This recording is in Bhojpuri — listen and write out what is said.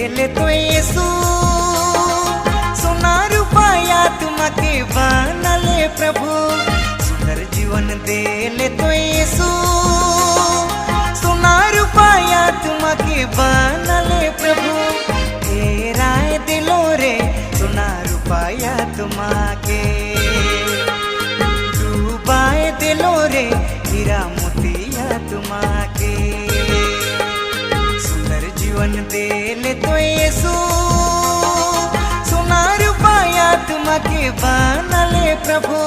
ले तो यीशु, सोना रुपया तुम्हारे बनले प्रभु। सुंदर जीवन दे ले तो यीशु, सोना रुपया तुम्हारे बनले प्रभु। हेराए दिलो रे सोना रुपया तुम्हारे, डूबाए दिलो रे हीरा मोतिया तुम्हारे। सुंदर जीवन दे ले तो यीशु, सोना रुपया तुम्हारे बनले प्रभु।